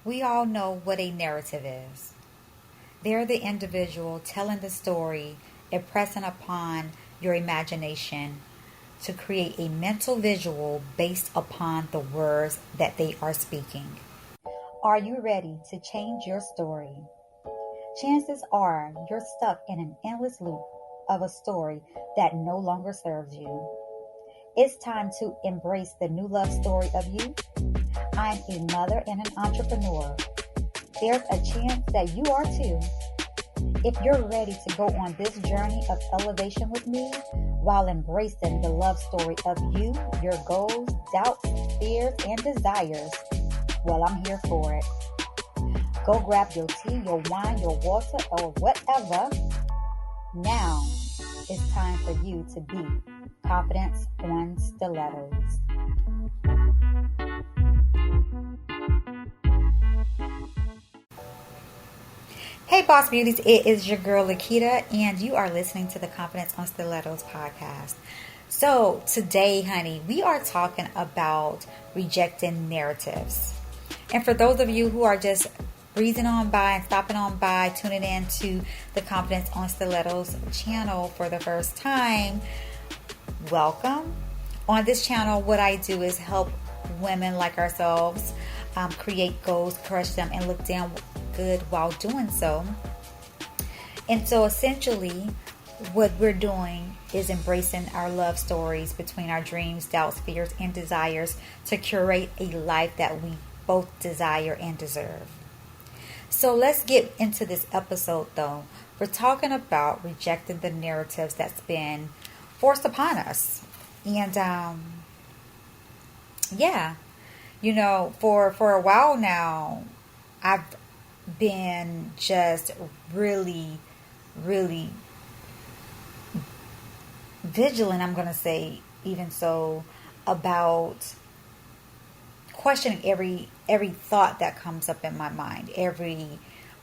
We all know what a narrative is. They're the individual telling the story, impressing upon your imagination to create a mental visual based upon the words that they are speaking. Are you ready to change your story? Chances are you're stuck in an endless loop of a story that no longer serves you. It's time to embrace the new love story of you. I'm a mother and an entrepreneur. There's a chance that you are too. If you're ready to go on this journey of elevation with me while embracing the love story of you, your goals, doubts, fears, and desires, well, I'm here for it. Go grab your tea, your wine, your water, or whatever. Now it's time for you to be Confidence on Stilettos. Hey Boss Beauties, it is your girl Laketta, and you are listening to the Confidence on Stilettos podcast. So today, honey, we are talking about rejecting narratives. And for those of you who are just breezing on by and stopping on by, tuning in to the Confidence on Stilettos channel for the first time, welcome. On this channel, what I do is help women like ourselves create goals, crush them, and look damn good while doing so. And so essentially, what we're doing is embracing our love stories between our dreams, doubts, fears, and desires to curate a life that we both desire and deserve. So let's get into this episode though. We're talking about rejecting the narratives that's been forced upon us. And for a while now, I've been just really vigilant, I'm going to say, even so, about questioning every thought that comes up in my mind, every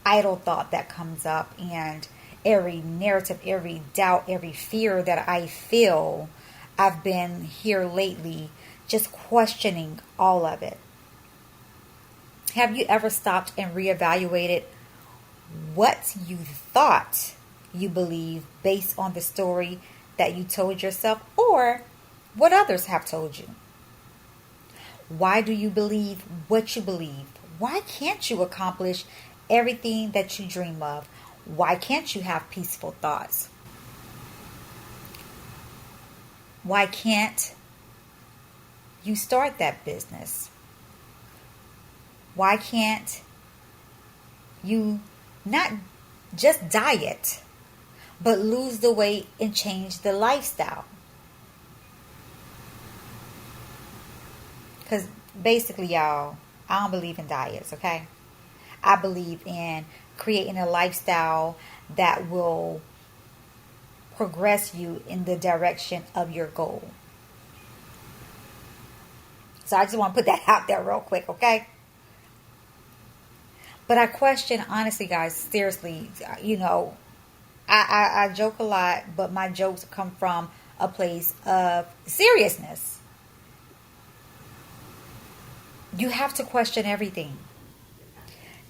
idle thought that comes up, and every narrative, every doubt, every fear that I feel. I've been here lately just questioning all of it. Have you ever stopped and reevaluated what you thought you believed based on the story that you told yourself or what others have told you? Why do you believe what you believe? Why can't you accomplish everything that you dream of? Why can't you have peaceful thoughts? Why can't you start that business? Why can't you not just diet, but lose the weight and change the lifestyle? Because basically, y'all, I don't believe in diets, okay? I believe in creating a lifestyle that will progress you in the direction of your goal. So I just want to put that out there real quick, okay? But I question, honestly, guys, seriously, I joke a lot, but my jokes come from a place of seriousness. You have to question everything.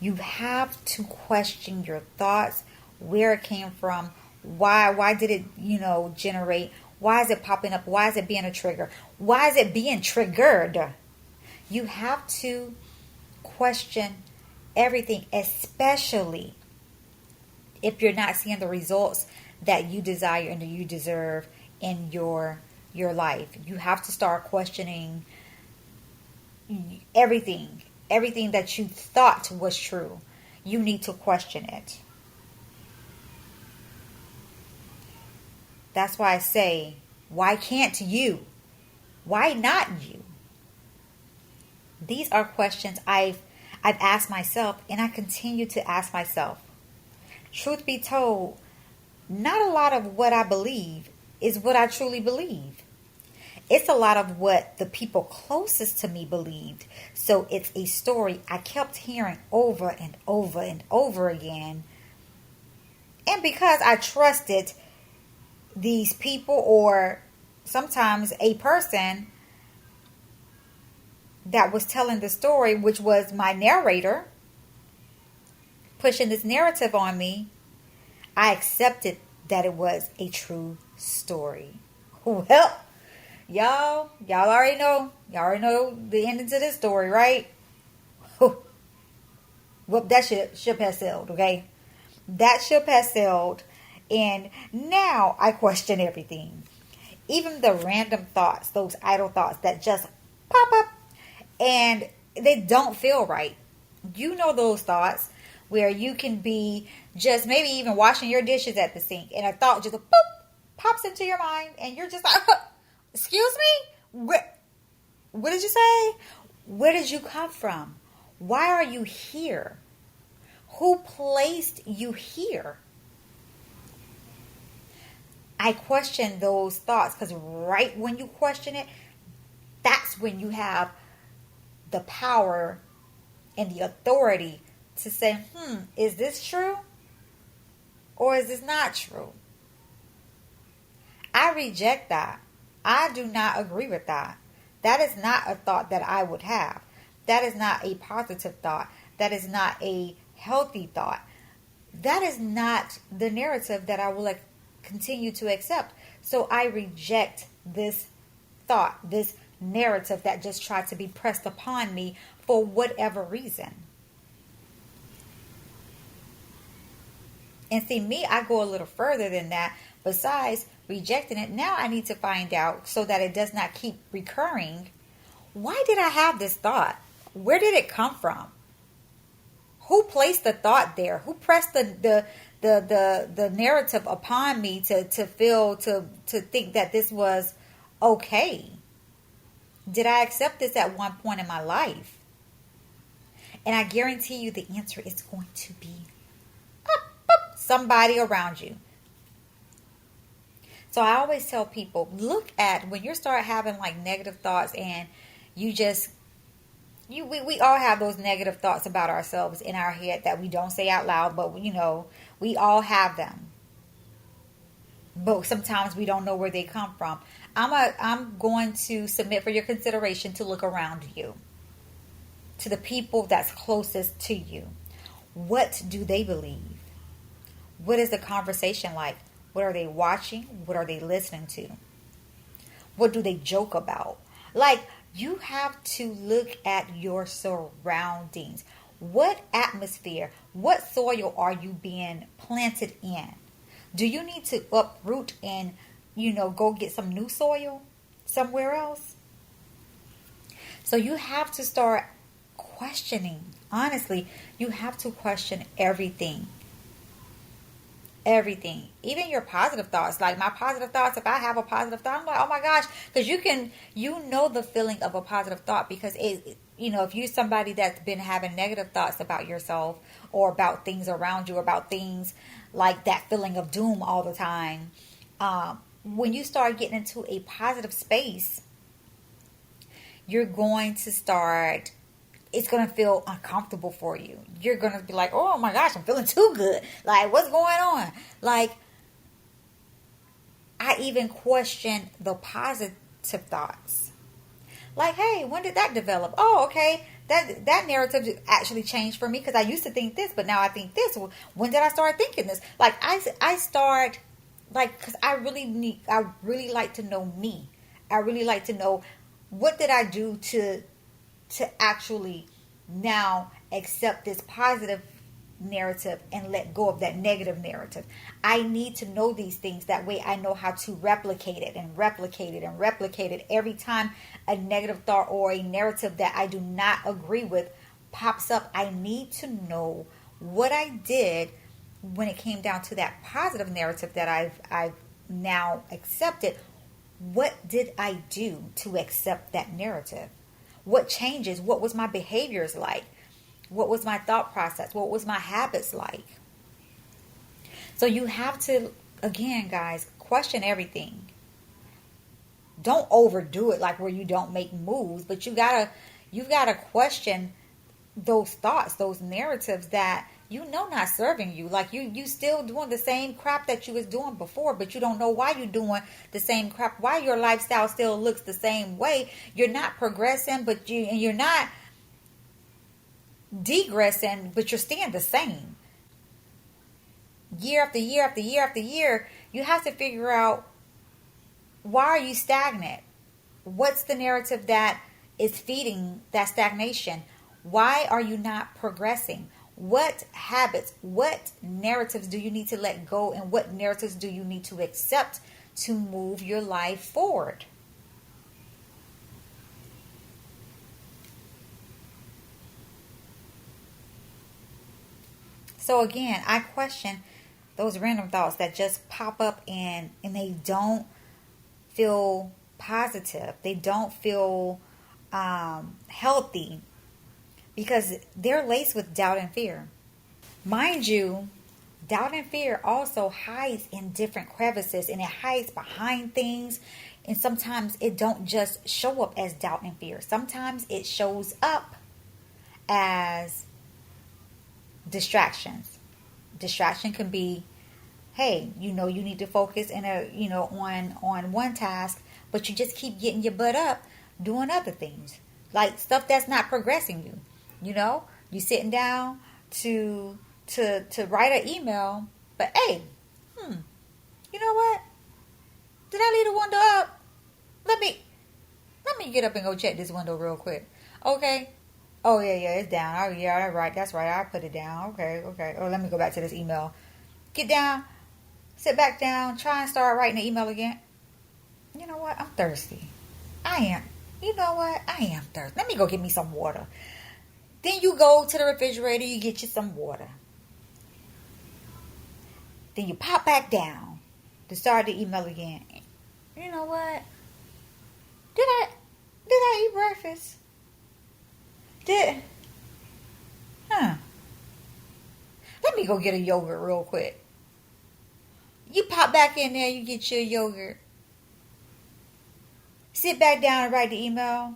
You have to question your thoughts, where it came from, why did it, generate, why is it popping up, why is it being a trigger, why is it being triggered? You have to question everything, especially if you're not seeing the results that you desire and that you deserve in your life. You have to start questioning everything that you thought was true. You need to question it. That's why I say, why can't you? Why not you? These are questions I've asked myself, and I continue to ask myself. Truth be told, not a lot of what I believe is what I truly believe. It's a lot of what the people closest to me believed. So it's a story I kept hearing over and over and over again. And because I trusted these people, or sometimes a person that was telling the story, which was my narrator, pushing this narrative on me, I accepted that it was a true story. Well, y'all already know. Y'all already know the ending to this story, right? Well, that ship has sailed, okay? That ship has sailed, and now I question everything. Even the random thoughts, those idle thoughts that just pop up, and they don't feel right. You know those thoughts where you can be just maybe even washing your dishes at the sink, and a thought just boop, pops into your mind, and you're just like, excuse me? What did you say? Where did you come from? Why are you here? Who placed you here? I question those thoughts because right when you question it, that's when you have the power and the authority to say, is this true? Or is this not true? I reject that. I do not agree with that. That is not a thought that I would have. That is not a positive thought. That is not a healthy thought. That is not the narrative that I will continue to accept. So I reject this thought, this narrative that just tried to be pressed upon me for whatever reason. And see, me, I go a little further than that. Besides rejecting it, now I need to find out so that it does not keep recurring. Why did I have this thought? Where did it come from? Who placed the thought there? Who pressed the narrative upon me to think that this was okay? Did I accept this at one point in my life? And I guarantee you the answer is going to be somebody around you. So I always tell people, look at when you start having like negative thoughts and you just we all have those negative thoughts about ourselves in our head that we don't say out loud, but we all have them. But sometimes we don't know where they come from. I'm going to submit for your consideration to look around you, to the people that's closest to you. What do they believe? What is the conversation like? What are they watching? What are they listening to? What do they joke about? Like, you have to look at your surroundings. What atmosphere, what soil are you being planted in? Do you need to uproot and, go get some new soil somewhere else? So you have to start questioning. Honestly, you have to question everything. Everything, even your positive thoughts. Like my positive thoughts, if I have a positive thought, I'm like, oh my gosh, because you know the feeling of a positive thought, because if you're somebody that's been having negative thoughts about yourself or about things around you, or about things like that feeling of doom all the time, when you start getting into a positive space, you're going to start, it's going to feel uncomfortable for you. You're going to be like, oh my gosh, I'm feeling too good. Like, what's going on? Like, I even question the positive thoughts. Like, hey, when did that develop? Oh, okay. That narrative actually changed for me because I used to think this, but now I think this. When did I start thinking this? Like, I start, like, because I really like to know me. I really like to know, what did I do to actually now accept this positive narrative and let go of that negative narrative. I need to know these things. That way I know how to replicate it and replicate it and replicate it every time a negative thought or a narrative that I do not agree with pops up. I need to know what I did when it came down to that positive narrative that I've now accepted. What did I do to accept that narrative? What changes? What was my behaviors like? What was my thought process? What was my habits like? So you have to, again, guys, question everything. Don't overdo it like where you don't make moves, but you've got to question those thoughts, those narratives that not serving you. Like you still doing the same crap that you was doing before, but you don't know why you're doing the same crap, why your lifestyle still looks the same way. You're not progressing, you're not degressing, but you're staying the same. year after year after year after year, you have to figure out, why are you stagnant? What's the narrative that is feeding that stagnation? Why are you not progressing? What habits, what narratives do you need to let go, and what narratives do you need to accept to move your life forward? So again, I question those random thoughts that just pop up and they don't feel positive. They don't feel healthy, because they're laced with doubt and fear. Mind you, doubt and fear also hides in different crevices, and it hides behind things. And sometimes it don't just show up as doubt and fear. Sometimes it shows up as distractions. Distraction can be, hey, you need to focus on one task, but you just keep getting your butt up doing other things, like stuff that's not progressing you. You sitting down to write an email, but hey, you know what? Did I leave the window up? Let me get up and go check this window real quick. Okay. Oh yeah, it's down. Oh yeah, right. That's right. I put it down. Okay. Oh, let me go back to this email. Get down, sit back down, try and start writing the email again. You know what? I'm thirsty. I am. You know what? I am thirsty. Let me go get me some water. Then you go to the refrigerator, you get you some water. Then you pop back down to start the email again. You know what? Did I eat breakfast? Let me go get a yogurt real quick. You pop back in there, you get your yogurt. Sit back down and write the email.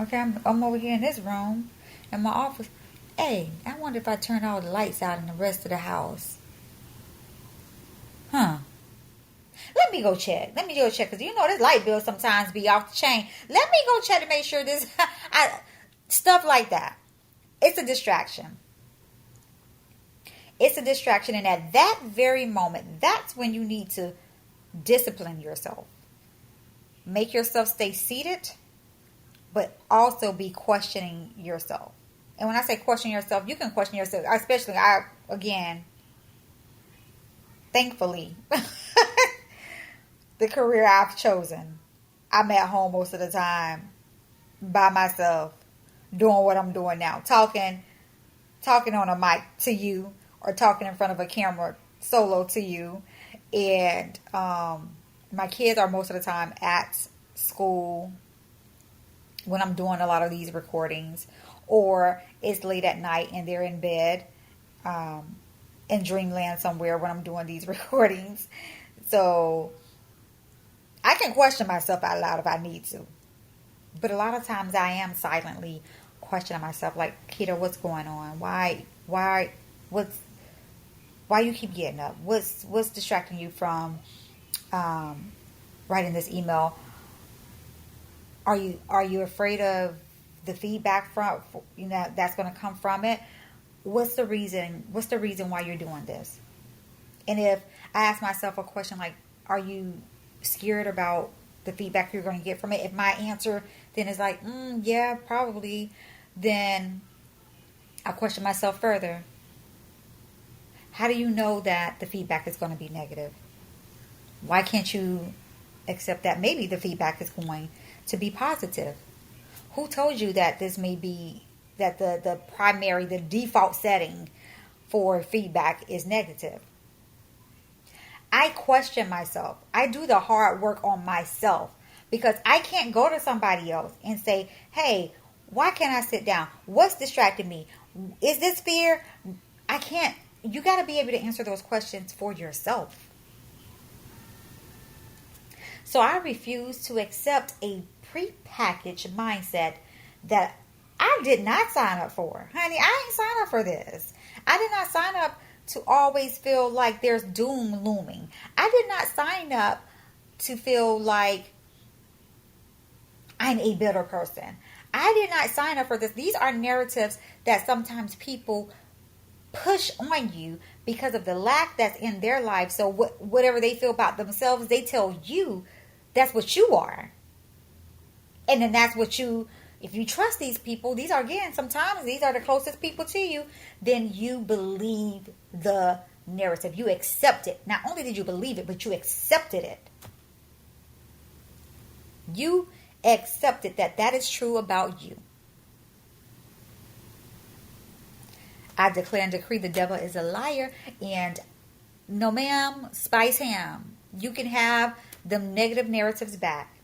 Okay, I'm over here in this room, in my office. Hey, I wonder if I turn all the lights out in the rest of the house. Let me go check. Because this light bill sometimes be off the chain. Let me go check to make sure this... stuff like that. It's a distraction. It's a distraction. And at that very moment, that's when you need to discipline yourself. Make yourself stay seated, but also be questioning yourself. And when I say question yourself, you can question yourself. Especially, thankfully, the career I've chosen, I'm at home most of the time by myself, doing what I'm doing now. Talking on a mic to you, or talking in front of a camera solo to you. And my kids are most of the time at school when I'm doing a lot of these recordings, or it's late at night and they're in bed in dreamland somewhere when I'm doing these recordings. So I can question myself out loud if I need to. But a lot of times I am silently questioning myself, like, Keita, what's going on? Why you keep getting up? What's distracting you from writing this email? Are you afraid of the feedback from that's going to come from it? What's the reason why you're doing this? And if I ask myself a question like, are you scared about the feedback you're going to get from it? If my answer then is like, yeah, probably, then I question myself further. How do you know that the feedback is going to be negative? Why can't you accept that maybe the feedback is going to be positive? Who told you that this may be, that the default setting for feedback is negative? I question myself. I do the hard work on myself, because I can't go to somebody else and say, hey, why can't I sit down? What's distracting me? Is this fear? I can't. You got to be able to answer those questions for yourself. So I refuse to accept a prepackaged mindset that I did not sign up for. Honey, I ain't signed up for this. I did not sign up to always feel like there's doom looming. I did not sign up to feel like I'm a better person. I did not sign up for this. These are narratives that sometimes people push on you because of the lack that's in their life. So whatever they feel about themselves, they tell you that's what you are. And then that's what you, if you trust these people, these are, again, sometimes these are the closest people to you, then you believe the narrative. You accept it. Not only did you believe it, but you accepted it. You accepted that is true about you. I declare and decree the devil is a liar, and no ma'am, spice ham. You can have them negative narratives back.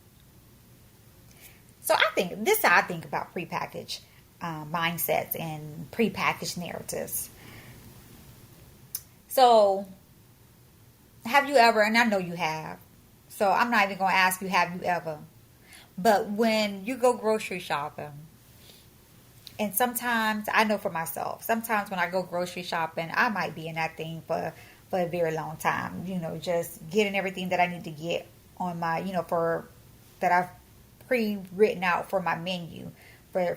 So this is how I think about prepackaged mindsets and prepackaged narratives. So have you ever, and I know you have, so I'm not even going to ask you, have you ever, but when you go grocery shopping, and sometimes, I know for myself, sometimes when I go grocery shopping, I might be in that thing for a very long time. Just getting everything that I need to get on my, that I've pre-written out for my menu for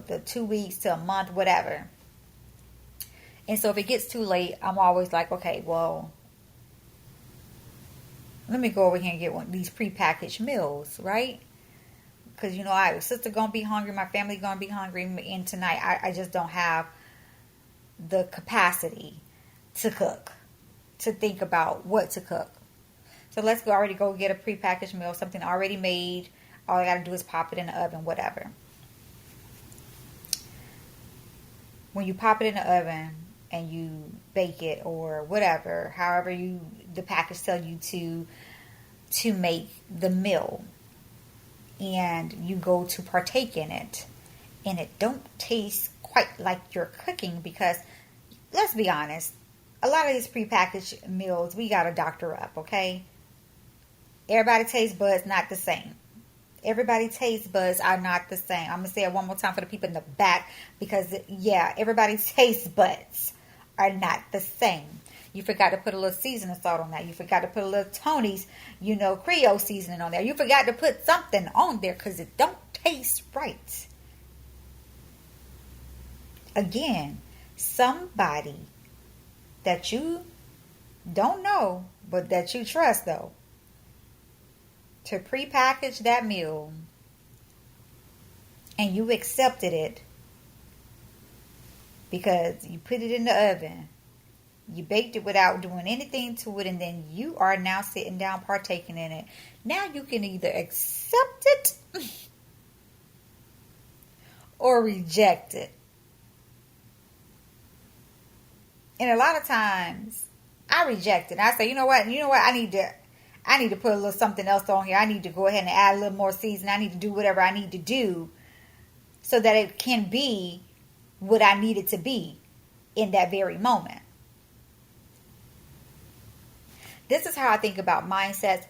the 2 weeks to a month, whatever. And so if it gets too late, I'm always like, okay, well, let me go over here and get one of these prepackaged meals, right? Because, my sister going to be hungry, my family going to be hungry, and tonight I just don't have the capacity to cook, to think about what to cook. So let's go get a prepackaged meal, something already made. All I got to do is pop it in the oven, whatever. When you pop it in the oven and you bake it or whatever, however the package tell you to make the meal, and you go to partake in it, and it don't taste quite like you're cooking, because let's be honest, a lot of these prepackaged meals, we got to doctor up, okay? Everybody's taste buds not the same. Everybody's taste buds are not the same. I'm going to say it one more time for the people in the back, because, everybody's taste buds are not the same. You forgot to put a little seasoning salt on that. You forgot to put a little Tony's, Creole seasoning on there. You forgot to put something on there because it don't taste right. Again, somebody that you don't know, but that you trust, though, to prepackage that meal, and you accepted it because you put it in the oven. You baked it without doing anything to it, and then you are now sitting down partaking in it. Now you can either accept it or reject it. And a lot of times I reject it. I say, you know what? I need to put a little something else on here. I need to go ahead and add a little more seasoning. I need to do whatever I need to do so that it can be what I need it to be in that very moment. This is how I think about mindsets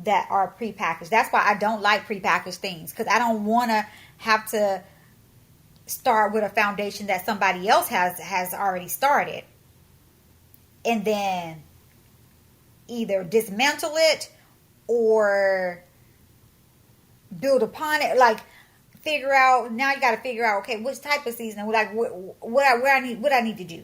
that are prepackaged. That's why I don't like prepackaged things, because I don't want to have to start with a foundation that somebody else has already started, and then either dismantle it or build upon it. Like, now you got to figure out, okay, which type of seasoning, like what I need to do.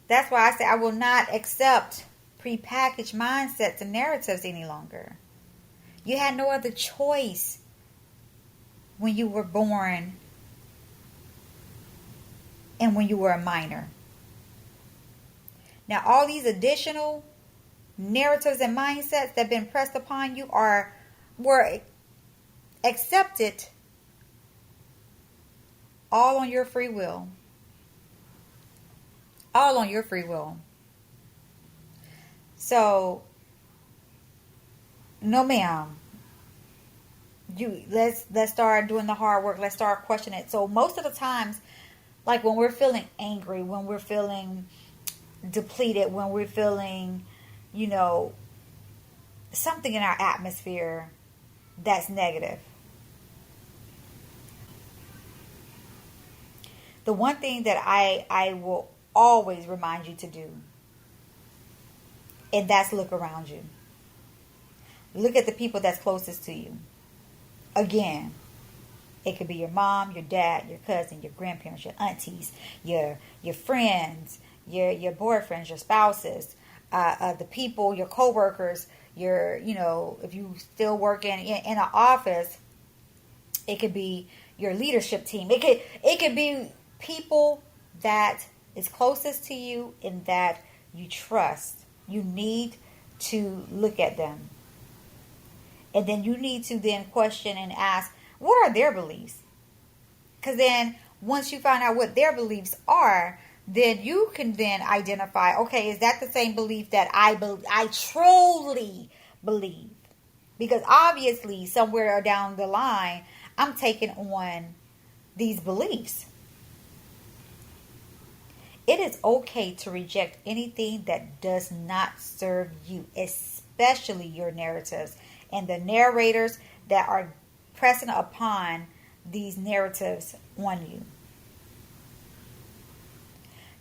That's why I say I will not accept prepackaged mindsets and narratives any longer. You had no other choice when you were born and when you were a minor. Now, all these additional narratives and mindsets that have been pressed upon you were accepted all on your free will. All on your free will. So, no ma'am. Let's start doing the hard work. Let's start questioning it. So most of the times, like when we're feeling angry, when we're feeling depleted, when we're feeling, something in our atmosphere that's negative, the one thing that I will always remind you to do, and that's look around you. Look at the people that's closest to you. Again, It could be your mom, your dad, your cousin, your grandparents, your aunties, your friends, your boyfriends, your spouses, the people, your coworkers, if you still work in an office, it could be your leadership team. It could be people that is closest to you and that you trust. You need to look at them. And then you need to then question and ask, what are their beliefs? Because then once you find out what their beliefs are, then you can then identify, okay, is that the same belief that I truly believe? Because obviously somewhere down the line, I'm taking on these beliefs. It is okay to reject anything that does not serve you, especially your narratives and the narrators that are pressing upon these narratives on you.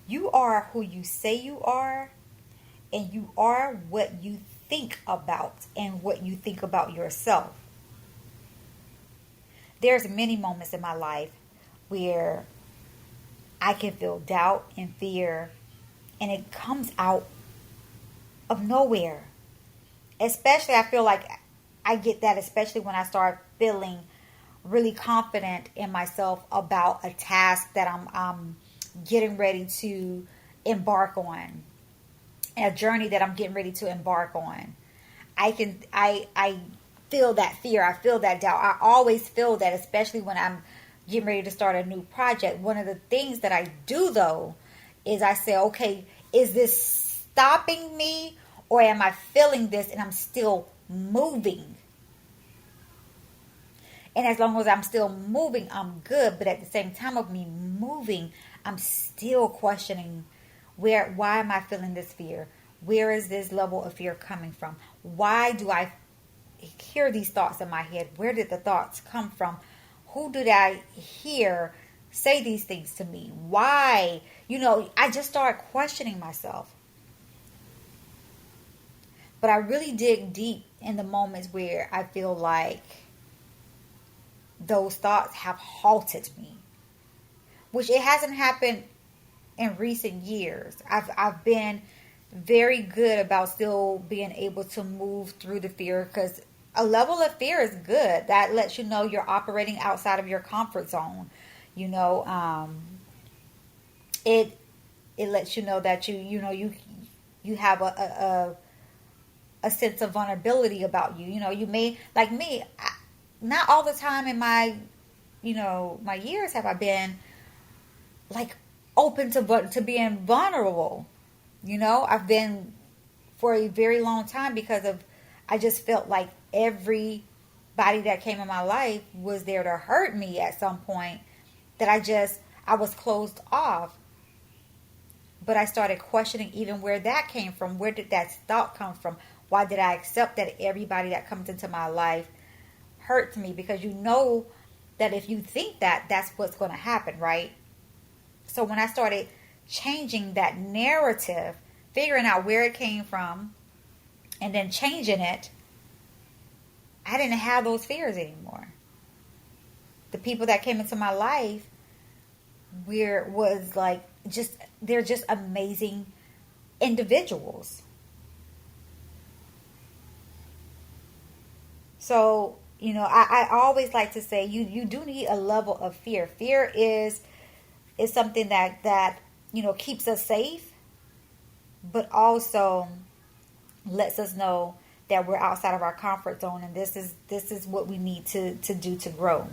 You are who you say you are, and you are what you think about and what you think about yourself. There's many moments in my life where I can feel doubt and fear, and it comes out of nowhere. Especially, I feel like I get that, especially when I start feeling really confident in myself about a task that I'm getting ready to embark on, a journey that I'm getting ready to embark on. I feel that fear. I feel that doubt. I always feel that, especially when I'm getting ready to start a new project. One of the things that I do, though, is I say, okay, is this stopping me, or am I feeling this and I'm still moving? And as long as I'm still moving, I'm good. But at the same time of me moving, I'm still questioning, why am I feeling this fear? Where is this level of fear coming from? Why do I hear these thoughts in my head? Where did the thoughts come from? Who did I hear say these things to me? Why? I just start questioning myself. But I really dig deep in the moments where I feel like those thoughts have halted me, which it hasn't happened in recent years. I've been very good about still being able to move through the fear, because a level of fear is good. That lets you know you're operating outside of your comfort zone. It lets you know that you have a sense of vulnerability about you. You may, like me, not all the time in my years have I been like open to being vulnerable. I've been for a very long time, because of I just felt like everybody that came in my life was there to hurt me at some point, that I was closed off. But I started questioning even where that came from. Where did that thought come from? Why did I accept that everybody that comes into my life hurts me? Because you know that if you think that, that's what's going to happen, right? So when I started changing that narrative, figuring out where it came from, and then changing it, I didn't have those fears anymore. The people that came into my life they're just amazing individuals. So, I always like to say you do need a level of fear. Fear is something that keeps us safe, but also lets us know that we're outside of our comfort zone, and this is what we need to do to grow.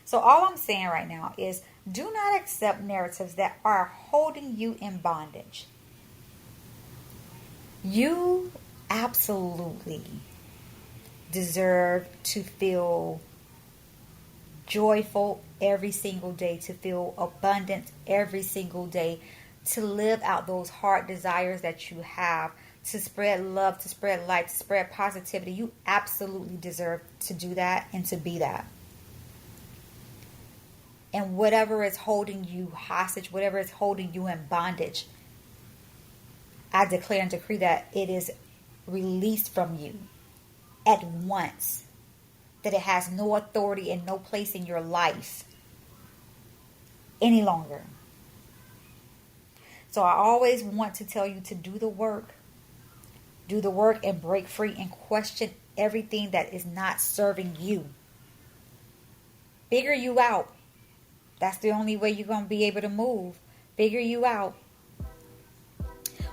So all I'm saying right now is, do not accept narratives that are holding you in bondage. You absolutely deserve to feel joyful every single day, to feel abundant every single day, to live out those heart desires that you have, to spread love, to spread light, to spread positivity. You absolutely deserve to do that and to be that. And whatever is holding you hostage, whatever is holding you in bondage, I declare and decree that it is released from you at once. That it has no authority and no place in your life any longer. So I always want to tell you to do the work. Do the work and break free and question everything that is not serving you. Figure you out. That's the only way you're going to be able to move. Figure you out.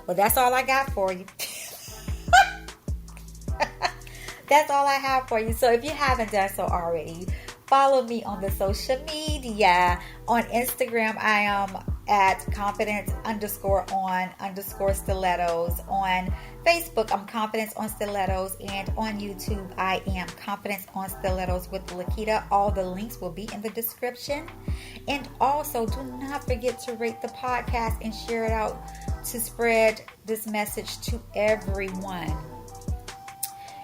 Well, that's all I got for you. That's all I have for you. So if you haven't done so already, follow me on the social media. On Instagram, I am at confidence_on_stilettos. On Facebook, I'm Confidence on Stilettos. And on YouTube, I am Confidence on Stilettos with Laketta. All the links will be in the description. And also, do not forget to rate the podcast and share it out to spread this message to everyone.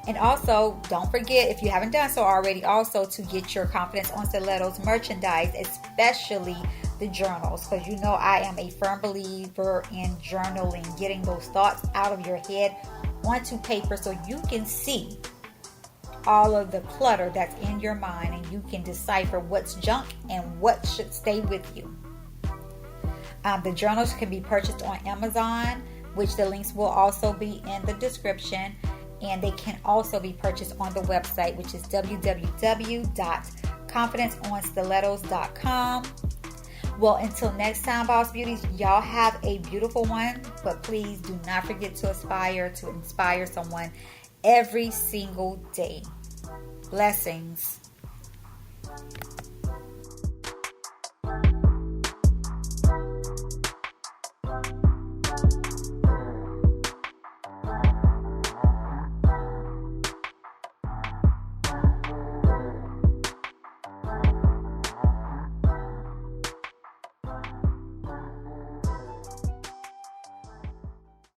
And also, don't forget, if you haven't done so already, also to get your Confidence on Stilettos merchandise, especially the journals. Because you know I am a firm believer in journaling, getting those thoughts out of your head onto paper so you can see all of the clutter that's in your mind and you can decipher what's junk and what should stay with you. The journals can be purchased on Amazon, which the links will also be in the description. And they can also be purchased on the website, which is www.confidenceonstilettos.com. Well, until next time, Boss Beauties, y'all have a beautiful one. But please do not forget to aspire to inspire someone every single day. Blessings.